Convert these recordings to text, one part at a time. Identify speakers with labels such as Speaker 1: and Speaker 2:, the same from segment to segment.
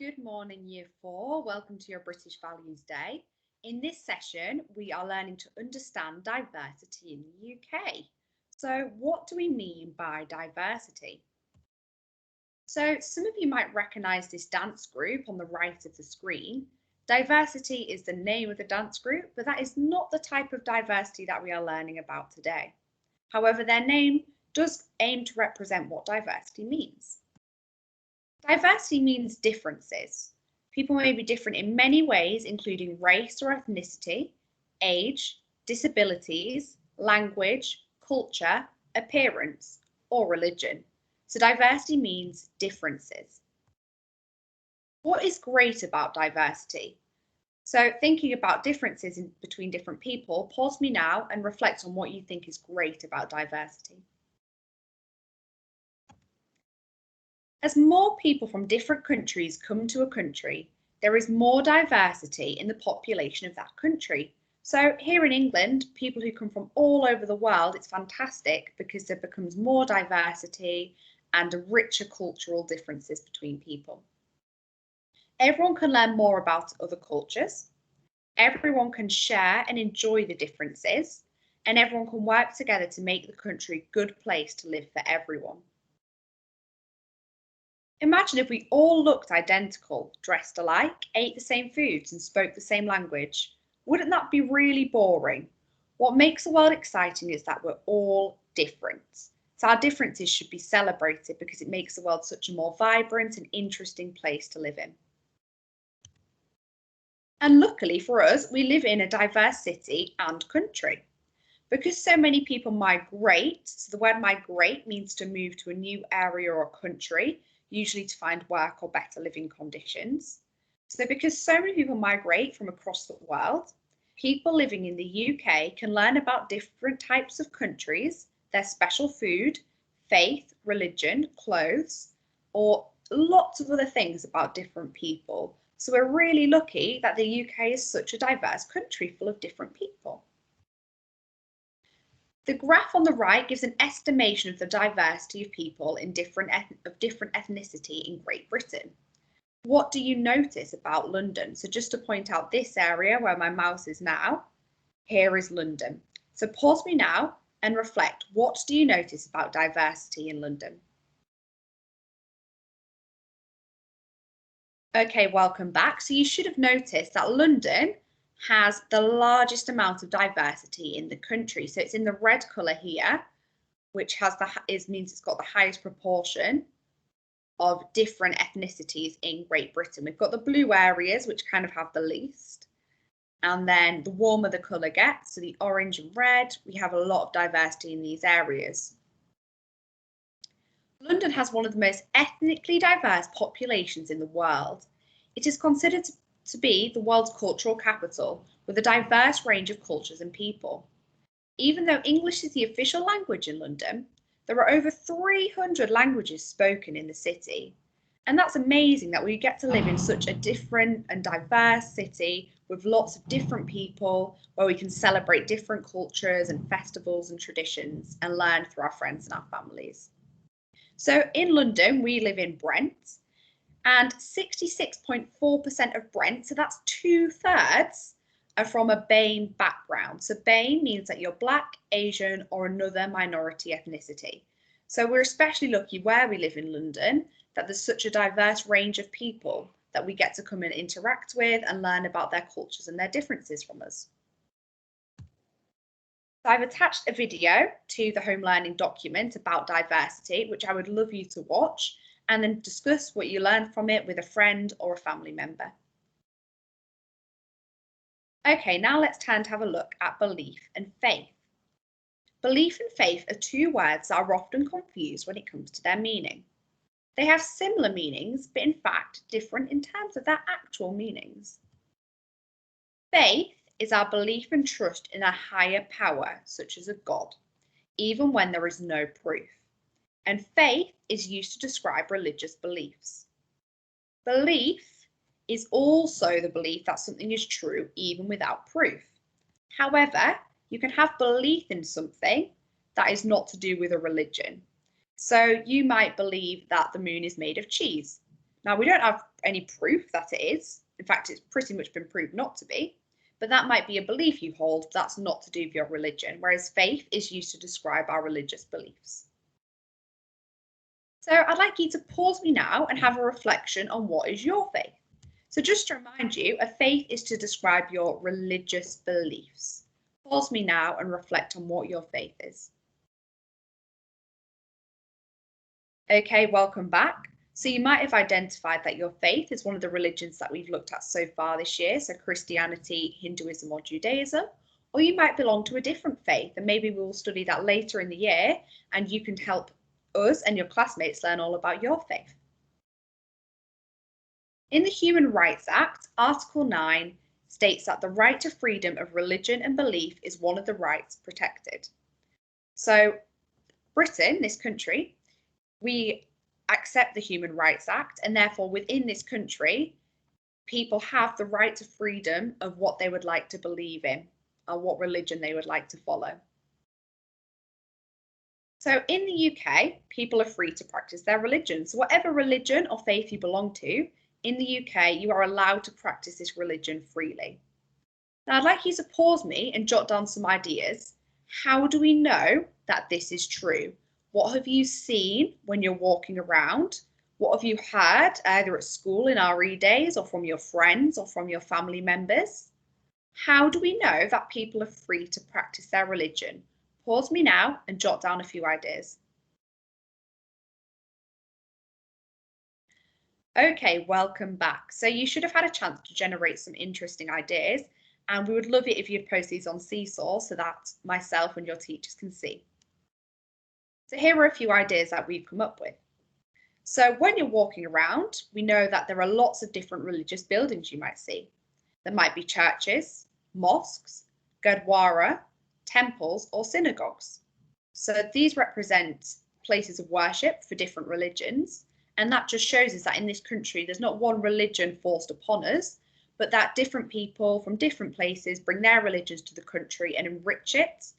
Speaker 1: Good morning, Year 4. Welcome to your British Values Day. In this session, we are learning to understand diversity in the UK. So, what do we mean by diversity? So, some of you might recognise this dance group on the right of the screen. Diversity is the name of the dance group, but that is not the type of diversity that we are learning about today. However, their name does aim to represent what diversity means. Diversity means differences. People may be different in many ways, including race or ethnicity, age, disabilities, language, culture, appearance, or religion. So diversity means differences. What is great about diversity? So thinking about differences between different people, pause me now and reflect on what you think is great about diversity. As more people from different countries come to a country, there is more diversity in the population of that country. So here in England, people who come from all over the world, it's fantastic because there becomes more diversity and richer cultural differences between people. Everyone can learn more about other cultures. Everyone can share and enjoy the differences, and everyone can work together to make the country a good place to live for everyone. Imagine if we all looked identical, dressed alike, ate the same foods and spoke the same language. Wouldn't that be really boring? What makes the world exciting is that we're all different. So our differences should be celebrated because it makes the world such a more vibrant and interesting place to live in. And luckily for us, we live in a diverse city and country. Because so many people migrate, so the word migrate means to move to a new area or country, usually to find work or better living conditions. So because so many people migrate from across the world, people living in the UK can learn about different types of countries, their special food, faith, religion, clothes, or lots of other things about different people. So we're really lucky that the UK is such a diverse country full of different people. The graph on the right gives an estimation of the diversity of people in different ethnicity in Great Britain. What do you notice about London? So just to point out this area where my mouse is now, here is London. So pause me now and reflect. What do you notice about diversity in London? Okay, welcome back. So you should have noticed that London has the largest amount of diversity in the country. So it's in the red colour here, which means it's got the highest proportion of different ethnicities in Great Britain. We've got the blue areas, which kind of have the least. And then the warmer the colour gets, so the orange and red, we have a lot of diversity in these areas. London has one of the most ethnically diverse populations in the world. It is considered to be the world's cultural capital, with a diverse range of cultures and people. Even though English is the official language in London, there are over 300 languages spoken in the city. And that's amazing that we get to live in such a different and diverse city with lots of different people, where we can celebrate different cultures and festivals and traditions and learn through our friends and our families. So in London, we live in Brent, and 66.4% of Brent, so that's 2/3, are from a BAME background. So BAME means that you're Black, Asian, or another minority ethnicity. So we're especially lucky where we live in London that there's such a diverse range of people that we get to come and interact with and learn about their cultures and their differences from us. So I've attached a video to the home learning document about diversity, which I would love you to watch and then discuss what you learned from it with a friend or a family member. Okay, now let's turn to have a look at belief and faith. Belief and faith are two words that are often confused when it comes to their meaning. They have similar meanings, but in fact different in terms of their actual meanings. Faith is our belief and trust in a higher power, such as a God, even when there is no proof. And faith is used to describe religious beliefs. Belief is also the belief that something is true even without proof. However, you can have belief in something that is not to do with a religion. So you might believe that the moon is made of cheese, Now, we don't have any proof that it is. In fact, it's pretty much been proved not to be. But that might be a belief you hold, but that's not to do with your religion, whereas faith is used to describe our religious beliefs. So I'd like you to pause me now and have a reflection on what is your faith. So just to remind you, a faith is to describe your religious beliefs. Pause me now and reflect on what your faith is. Okay, welcome back. So you might have identified that your faith is one of the religions that we've looked at so far this year, so Christianity, Hinduism or Judaism, or you might belong to a different faith and maybe we will study that later in the year and you can help us and your classmates learn all about your faith. In the Human Rights Act, Article 9 states that the right to freedom of religion and belief is one of the rights protected. So Britain, this country, we accept the Human Rights Act, and therefore within this country, people have the right to freedom of what they would like to believe in and what religion they would like to follow. So in the UK, people are free to practice their religion. So whatever religion or faith you belong to, in the UK, you are allowed to practice this religion freely. Now, I'd like you to pause me and jot down some ideas. How do we know that this is true? What have you seen when you're walking around? What have you heard either at school in RE days or from your friends or from your family members? How do we know that people are free to practice their religion? Pause me now and jot down a few ideas. Okay, welcome back. So you should have had a chance to generate some interesting ideas, and we would love it if you'd post these on Seesaw so that myself and your teachers can see. So here are a few ideas that we've come up with. So when you're walking around, we know that there are lots of different religious buildings you might see. There might be churches, mosques, gurdwara, temples or synagogues. So these represent places of worship for different religions. And that just shows us that in this country, there's not one religion forced upon us, but that different people from different places bring their religions to the country and enrich it,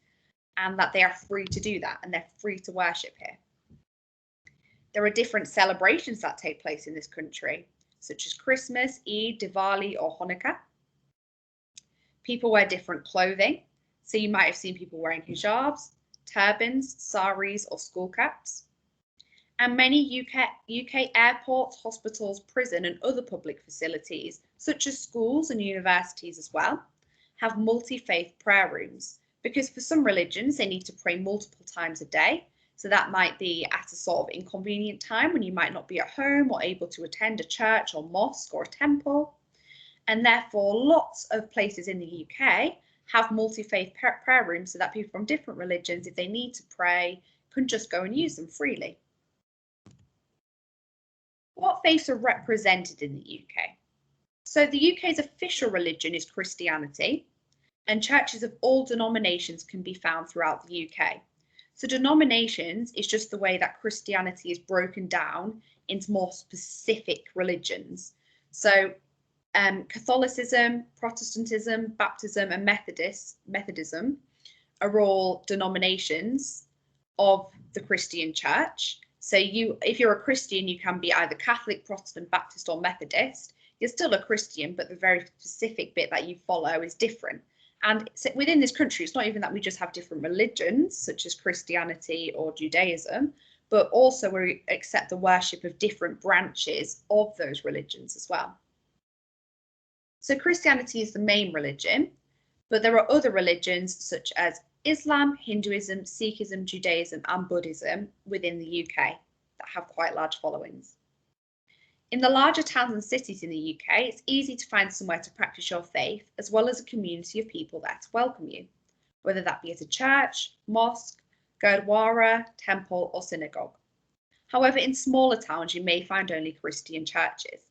Speaker 1: and that they are free to do that and they're free to worship here. There are different celebrations that take place in this country, such as Christmas, Eid, Diwali or Hanukkah. People wear different clothing. So you might have seen people wearing hijabs, turbans, saris or school caps. And many UK airports, hospitals, prison and other public facilities, such as schools and universities as well, have multi-faith prayer rooms because for some religions, they need to pray multiple times a day. So that might be at a sort of inconvenient time when you might not be at home or able to attend a church or mosque or a temple. And therefore, lots of places in the UK have multi-faith prayer rooms so that people from different religions, if they need to pray, can just go and use them freely. What faiths are represented in the UK? So the UK's official religion is Christianity, and churches of all denominations can be found throughout the UK. So denominations is just the way that Christianity is broken down into more specific religions. So Catholicism, Protestantism, Baptism and Methodism are all denominations of the Christian church. So if you're a Christian, you can be either Catholic, Protestant, Baptist or Methodist. You're still a Christian, but the very specific bit that you follow is different. And within this country, it's not even that we just have different religions, such as Christianity or Judaism, but also we accept the worship of different branches of those religions as well. So Christianity is the main religion, but there are other religions such as Islam, Hinduism, Sikhism, Judaism and Buddhism within the UK that have quite large followings. In the larger towns and cities in the UK, it's easy to find somewhere to practice your faith, as well as a community of people there to welcome you, whether that be at a church, mosque, gurdwara, temple or synagogue. However, in smaller towns, you may find only Christian churches.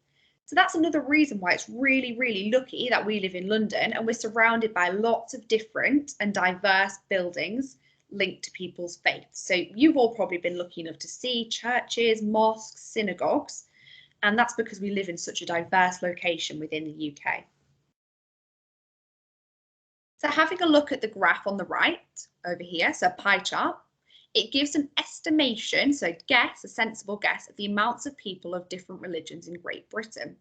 Speaker 1: So that's another reason why it's really, really lucky that we live in London and we're surrounded by lots of different and diverse buildings linked to people's faiths. So you've all probably been lucky enough to see churches, mosques, synagogues, and that's because we live in such a diverse location within the UK. So having a look at the graph on the right over here, so pie chart, It gives an estimation, so guess, a sensible guess, of the amounts of people of different religions in Great Britain.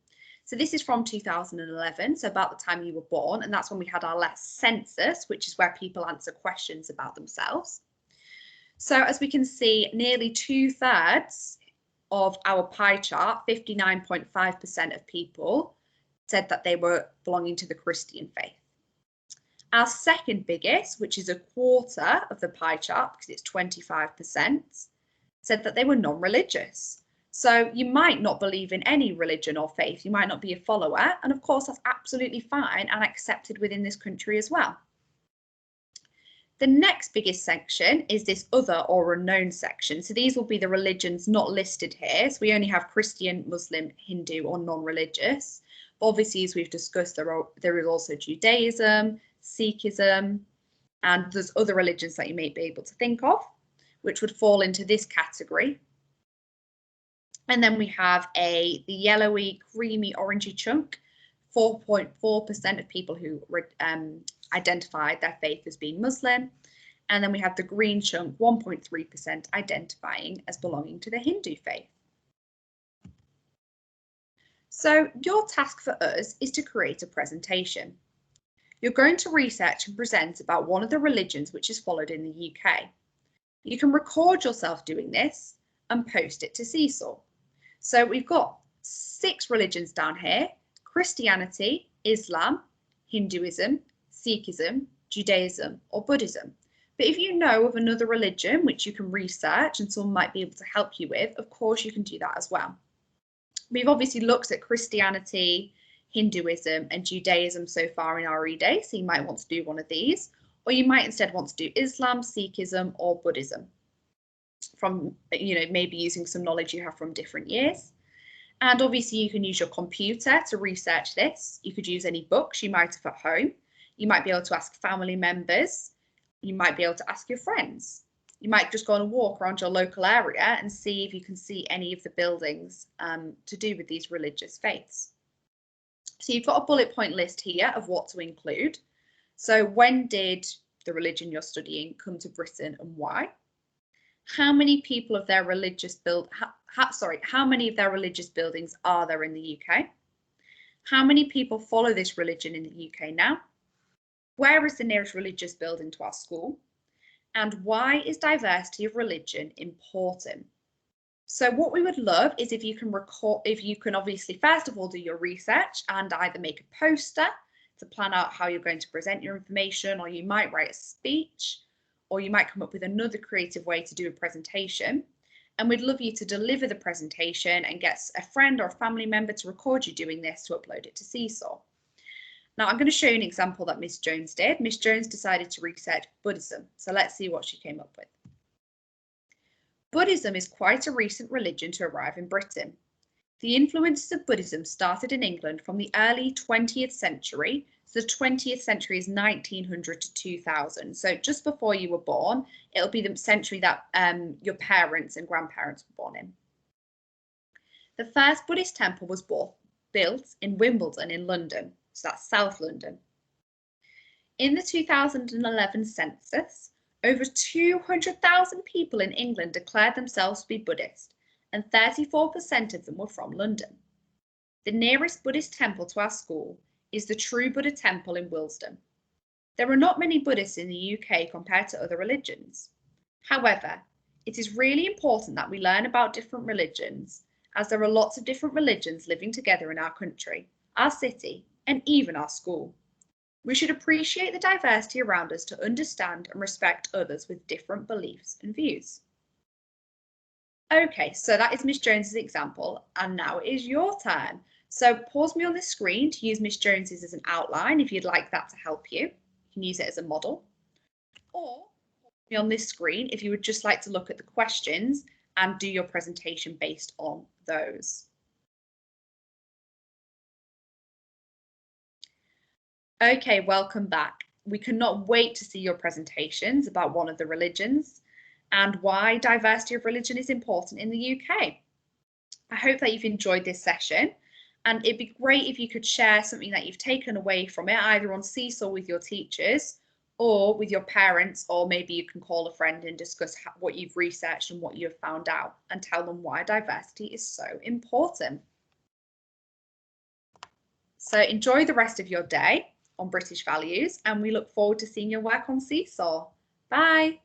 Speaker 1: So this is from 2011, so about the time you were born, and that's when we had our last census, which is where people answer questions about themselves. So as we can see, nearly 2/3 of our pie chart, 59.5% of people said that they were belonging to the Christian faith. Our second biggest, which is a quarter of the pie chart, because it's 25%, said that they were non-religious. So you might not believe in any religion or faith, you might not be a follower, and of course that's absolutely fine and accepted within this country as well. The next biggest section is this other or unknown section. So these will be the religions not listed here. So we only have Christian, Muslim, Hindu, or non-religious. But obviously, as we've discussed, there is also Judaism, Sikhism, and there's other religions that you may be able to think of, which would fall into this category. And then we have the yellowy, creamy, orangey chunk, 4.4% of people who identified their faith as being Muslim. And then we have the green chunk, 1.3%, identifying as belonging to the Hindu faith. So your task for us is to create a presentation. You're going to research and present about one of the religions which is followed in the UK. You can record yourself doing this and post it to Seesaw. So we've got 6 religions down here: Christianity, Islam, Hinduism, Sikhism, Judaism, or Buddhism. But if you know of another religion which you can research and someone might be able to help you with, of course you can do that as well. We've obviously looked at Christianity, Hinduism, and Judaism so far in our e-day, so you might want to do one of these, or you might instead want to do Islam, Sikhism, or Buddhism, from, maybe using some knowledge you have from different years. And obviously you can use your computer to research this. You could use any books you might have at home. You might be able to ask family members. You might be able to ask your friends. You might just go on a walk around your local area and see if you can see any of the buildings to do with these religious faiths. So you've got a bullet point list here of what to include. So when did the religion you're studying come to Britain and why? How many people of their religious how many of their religious buildings are there in the UK? How many people follow this religion in the UK now? Where is the nearest religious building to our school? And why is diversity of religion important? So what we would love is if you can obviously first of all do your research and either make a poster to plan out how you're going to present your information, or you might write a speech, or you might come up with another creative way to do a presentation. And we'd love you to deliver the presentation and get a friend or a family member to record you doing this to upload it to Seesaw. Now I'm going to show you an example that Miss Jones did. Miss Jones decided to research Buddhism. So let's see what she came up with. Buddhism is quite a recent religion to arrive in Britain. The influences of Buddhism started in England from the early 20th century. So the 20th century is 1900 to 2000. So just before you were born, it'll be the century that your parents and grandparents were born in. The first Buddhist temple was built in Wimbledon in London. So that's South London. In the 2011 census, over 200,000 people in England declared themselves to be Buddhist, and 34% of them were from London. The nearest Buddhist temple to our school is the True Buddha Temple in Willesden. There are not many Buddhists in the UK compared to other religions. However, it is really important that we learn about different religions, as there are lots of different religions living together in our country, our city, and even our school. We should appreciate the diversity around us to understand and respect others with different beliefs and views. Okay, so that is Miss Jones's example, and now it is your turn. So pause me on the screen to use Miss Jones's as an outline if you'd like that to help you. You can use it as a model. Or pause me on this screen if you would just like to look at the questions and do your presentation based on those. Okay, welcome back. We cannot wait to see your presentations about one of the religions and why diversity of religion is important in the UK. I hope that you've enjoyed this session, and it'd be great if you could share something that you've taken away from it, either on Seesaw with your teachers or with your parents, or maybe you can call a friend and discuss what you've researched and what you've found out and tell them why diversity is so important. So enjoy the rest of your day on British Values, and we look forward to seeing your work on Seesaw. Bye.